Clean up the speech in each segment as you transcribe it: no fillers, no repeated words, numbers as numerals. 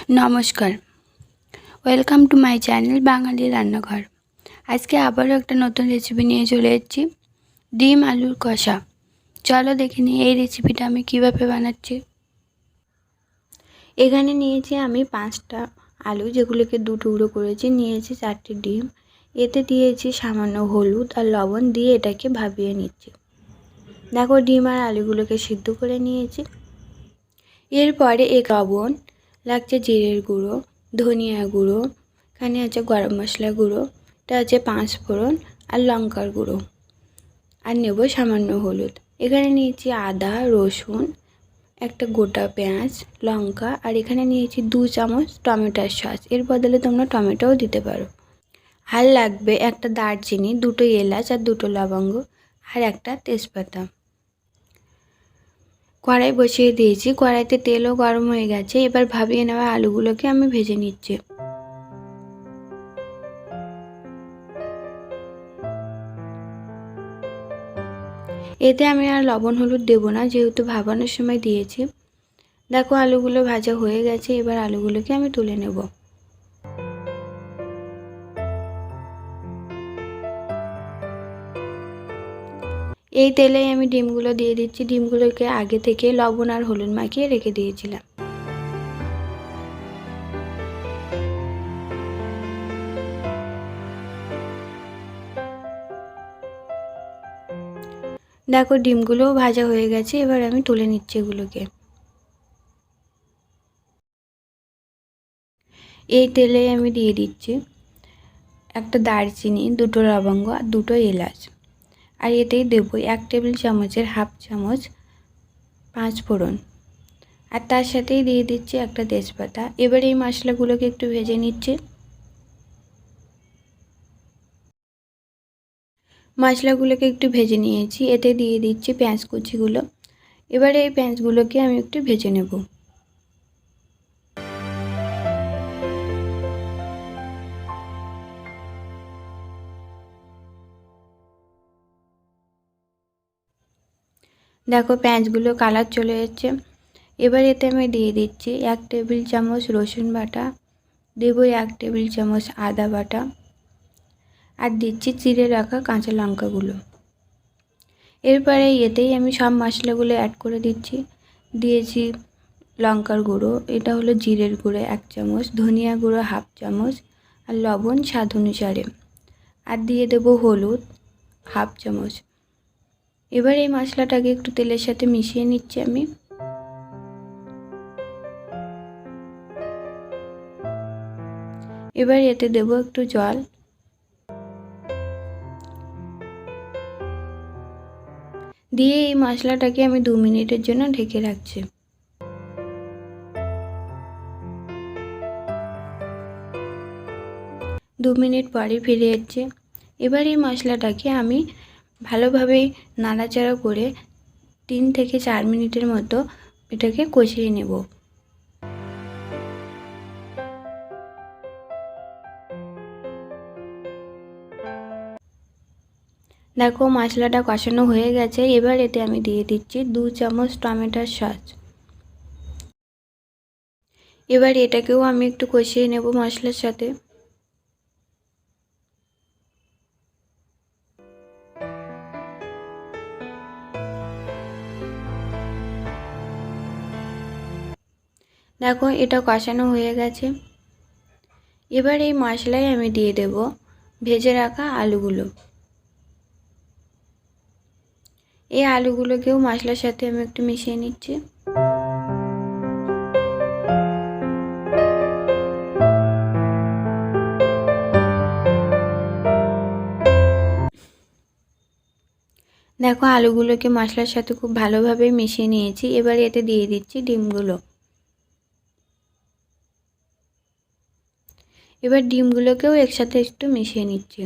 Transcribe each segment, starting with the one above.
নমস্কার, welcome to my channel বাঙালি রান্নাঘর। আজকে আবারও একটা নতুন রেসিপি নিয়ে চলে এসেছি, ডিম আলুর কষা। চলো দেখে নিই এই রেসিপিটা আমি কিভাবে বানাচ্ছি। এখানে নিয়েছি আমি 5টা আলু, যেগুলোকে 2 টুকরো করেছি। নিয়েছি 4টি ডিম, এতে দিয়েছি সামান্য হলুদ আর লবণ দিয়ে এটাকে ভাপিয়ে নিচ্ছি। দেখো, ডিম আর আলুগুলোকে সিদ্ধ করে নিয়েছি। এরপরে লবণ লাগছে, জিরের গুঁড়ো, ধনিয়া গুঁড়ো, এখানে আছে গরম মশলা গুঁড়ো, এটা আছে 5 ফোড়ন আর লঙ্কার গুঁড়ো, আর নেব সামান্য হলুদ। এখানে নিয়েছি আদা, রসুন, একটা গোটা পেঁয়াজ, লঙ্কা, আর এখানে নিয়েছি 2 চামচ টমেটোর সস। এর বদলে তোমরা টমেটোও দিতে পারো। আর লাগবে একটা দারচিনি, 2টো এলাচ আর 2টো লবঙ্গ, আর একটা তেজপাতা। কড়াই বসিয়ে দিয়েছি, কড়াইতে তেলও গরম হয়ে গেছে। এবার ভাপিয়ে নেওয়া আলুগুলোকে আমি ভেজে নিচ্ছি। এতে আমি আর লবণ হলুদ দেবো না, যেহেতু ভাপানোর সময় দিয়েছি। দেখো, আলুগুলো ভাজা হয়ে গেছে। এবার আলুগুলোকে আমি তুলে নেব। এই তেলেই আমি ডিমগুলো দিয়ে দিচ্ছি। ডিমগুলোকে আগে থেকে লবণ আর হলুদ মাখিয়ে রেখে দিয়েছিলাম। দেখো, ডিমগুলোও ভাজা হয়ে গেছে। এবার আমি তুলে নিচ্ছি এগুলোকে। এই তেলে আমি দিয়ে দিচ্ছি একটা দারচিনি, 2টো লবঙ্গ আর 2টো এলাচ, আর এতেই দেবো 1 টেবিল চামচের হাফ চামচ 5 ফোড়ন, আর তার সাথেই দিয়ে দিচ্ছি একটা তেজপাতা। এবার এই মশলাগুলোকে একটু ভেজে নিচ্ছি। মশলাগুলোকে একটু ভেজে নিয়েছি। এতে দিয়ে দিচ্ছি পেঁয়াজ কুচিগুলো। এবার এই পেঁয়াজগুলোকে আমি একটু ভেজে নেব। দেখো, পেঁয়াজগুলো কালার চলে যাচ্ছে। এবার এতে আমি দিয়ে দিচ্ছি 1 টেবিল চামচ রসুন বাটা, দেবো 1 টেবিল চামচ আদা বাটা, আর দিচ্ছি চিড়ে রাখা কাঁচা লঙ্কাগুলো। এরপরে এতেই আমি সব মশলাগুলো অ্যাড করে দিচ্ছি। দিয়েছি লঙ্কার গুঁড়ো, এটা হলো জিরের গুঁড়ো 1 চামচ, ধনিয়া গুঁড়ো হাফ চামচ, আর লবণ স্বাদ অনুসারে, আর দিয়ে দেবো হলুদ হাফ চামচ। এবার এই মশলাটাকে একটু তেলের সাথে মিশিয়ে নিচ্ছি আমি। এবার এতে দেবো একটু জল, দিয়ে এই মশলাটাকে আমি 2 মিনিটের জন্য ঢেকে রাখছি। 2 মিনিট পরে ফিরে এসেছি। এবার এই মশলাটাকে আমি ভালোভাবে নাড়াচাড়া করে 3 থেকে 4 মিনিটের মতো এটাকে কষিয়ে নেব। দেখো, মশলাটা কষানো হয়ে গেছে। এবার এতে আমি দিয়ে দিচ্ছি 2 চামচ টমেটোর সস। এবার এটাকেও আমি একটু কষিয়ে নেব মশলার সাথে। দেখো, এটা কষানো হয়ে গেছে। এবার এই মশলায় আমি দিয়ে দেব ভেজে রাখা আলুগুলো। এই আলুগুলোকেও মশলার সাথে আমি একটু মিশিয়ে নিচ্ছি। দেখো, আলুগুলোকে মশলার সাথে খুব ভালোভাবে মিশিয়ে নিয়েছি। এবার এতে দিয়ে দিচ্ছি ডিমগুলো। এবার ডিমগুলোকেও একসাথে একটু মিশিয়ে নিচ্ছি।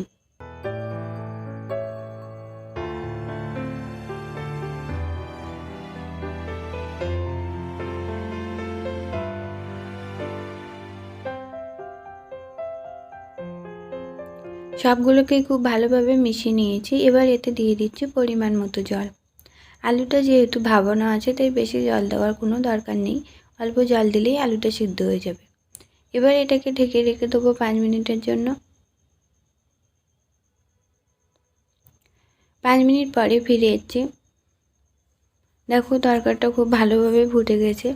সবগুলোকেই খুব ভালোভাবে মিশিয়ে নিয়েছি। এবার এতে দিয়ে দিচ্ছি পরিমাণ মতো জল। আলুটা যেহেতু ভাপানো আছে, তাই বেশি জল দেওয়ার কোনো দরকার নেই। অল্প জল দিলেই আলুটা সিদ্ধ হয়ে যাবে। এবার এটাকে ঢেকে রেখে দেবো 5 মিনিটের জন্য। 5 মিনিট পরে ফিরে এসেছি। দেখো তরকারিটা খুব ভালোভাবে ফুটে গেছে।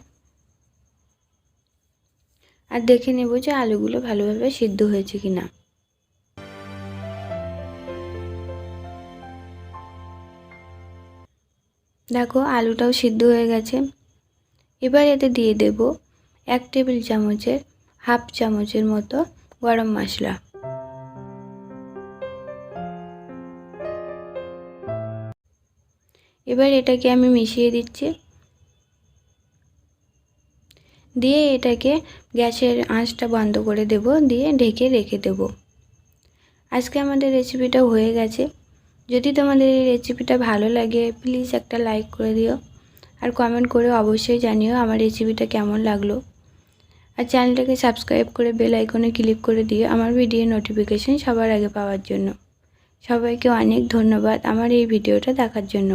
আর দেখে নেব যে আলুগুলো ভালোভাবে সিদ্ধ হয়েছে কিনা। দেখো আলুটাও সিদ্ধ হয়ে গেছে। এবার এতে দিয়ে দেব 1 টেবিল চামচের হাফ চামচের মতো গরম মশলা। এবার এটাকে আমি মিশিয়ে দিচ্ছি, দিয়ে এটাকে গ্যাসের আঁচটা বন্ধ করে দেব, দিয়ে ঢেকে রেখে দেব। আজকে আমাদের রেসিপিটা হয়ে গেছে। যদি তোমাদের এই রেসিপিটা ভালো লাগে প্লিজ একটা লাইক করে দিও, আর কমেন্ট করে অবশ্যই জানিও আমার রেসিপিটা কেমন লাগলো। আর চ্যানেলটাকে সাবস্ক্রাইব করে বেল আইকনে ক্লিক করে দিও আমার ভিডিও নোটিফিকেশন সবার আগে পাওয়ার জন্য। সবাইকে অনেক ধন্যবাদ আমার এই ভিডিওটা দেখার জন্য।